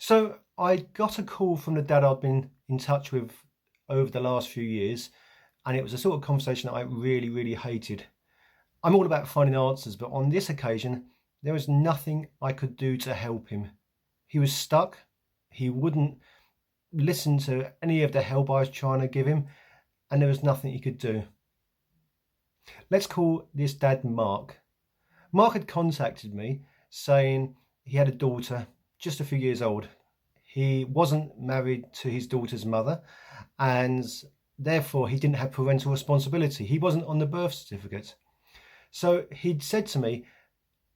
So I got a call from the dad I'd been in touch with over the last few years, and it was a sort of conversation that I really, really hated. I'm all about finding answers, but on this occasion, there was nothing I could do to help him. He was stuck. He wouldn't listen to any of the help I was trying to give him, and there was nothing he could do. Let's call this dad Mark. Mark had contacted me saying he had a daughter just a few years old. He wasn't married to his daughter's mother, and therefore he didn't have parental responsibility. He wasn't on the birth certificate. So he'd said to me,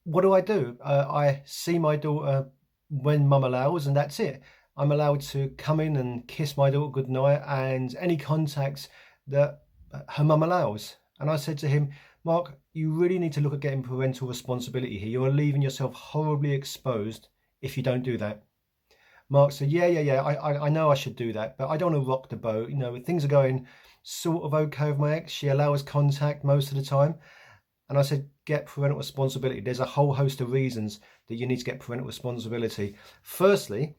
what do? I see my daughter when mum allows, and that's it. I'm allowed to come in and kiss my daughter goodnight and any contact that her mum allows. And I said to him, Mark, you really need to look at getting parental responsibility here. You're leaving yourself horribly exposed if you don't do that. Mark said, yeah, I know I should do that, but I don't want to rock the boat. You know, things are going sort of okay with my ex. She allows contact most of the time. And I said, get parental responsibility. There's a whole host of reasons that you need to get parental responsibility. Firstly,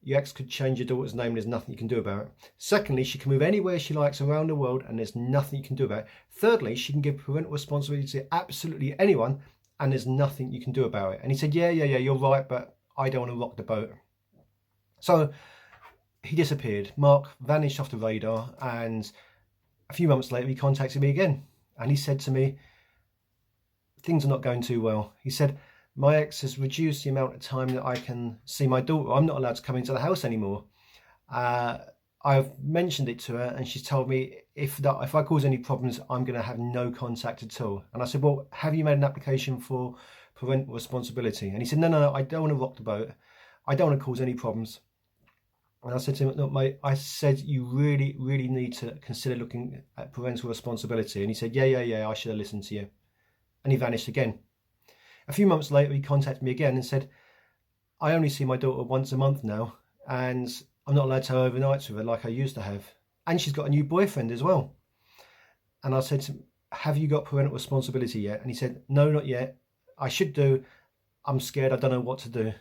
your ex could change your daughter's name and there's nothing you can do about it. Secondly, she can move anywhere she likes around the world and there's nothing you can do about it. Thirdly, she can give parental responsibility to absolutely anyone and there's nothing you can do about it. And he said, yeah, you're right, but I don't want to rock the boat. So he disappeared. Mark vanished off the radar, and a few months later he contacted me again and he said to me, things are not going too well. He said, my ex has reduced the amount of time that I can see my daughter. I'm not allowed to come into the house anymore. I've mentioned it to her and she's told me if I cause any problems, I'm going to have no contact at all. And I said, well, have you made an application for parental responsibility? And he said, no, I don't want to rock the boat. I don't want to cause any problems. And I said to him, look, mate, I said you really, really need to consider looking at parental responsibility. And he said, yeah, I should have listened to you. And he vanished again. A few months later, he contacted me again and said, I only see my daughter once a month now, and I'm not allowed to have overnights with her like I used to have. And she's got a new boyfriend as well. And I said to him, have you got parental responsibility yet? And he said, no, not yet. I should do. I'm scared. I don't know what to do.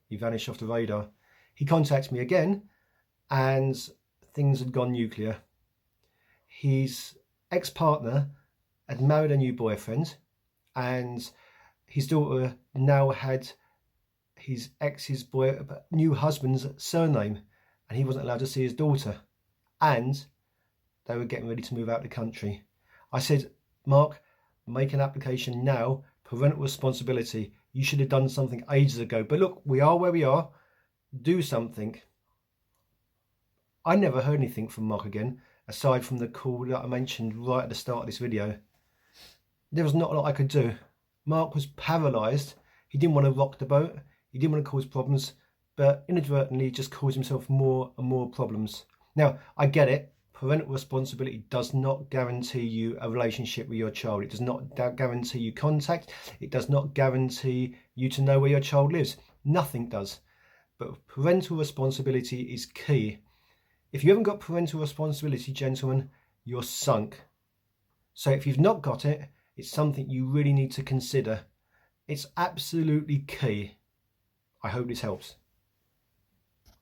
He vanished off the radar. He contacted me again and things had gone nuclear. His ex-partner had married a new boyfriend and his daughter now had his ex's new husband's surname, and he wasn't allowed to see his daughter, and they were getting ready to move out of the country. I said, Mark, make an application now, parental responsibility. You should have done something ages ago, but look, we are where we are. Do something. I never heard anything from Mark again, aside from the call that I mentioned right at the start of this video. There was not a lot I could do. Mark was paralysed. He didn't want to rock the boat. He didn't want to cause problems, but inadvertently he just caused himself more and more problems. Now, I get it. Parental responsibility does not guarantee you a relationship with your child. It does not guarantee you contact. It does not guarantee you to know where your child lives. Nothing does. But parental responsibility is key. If you haven't got parental responsibility, gentlemen, you're sunk. So if you've not got it, it's something you really need to consider. It's absolutely key. I hope this helps.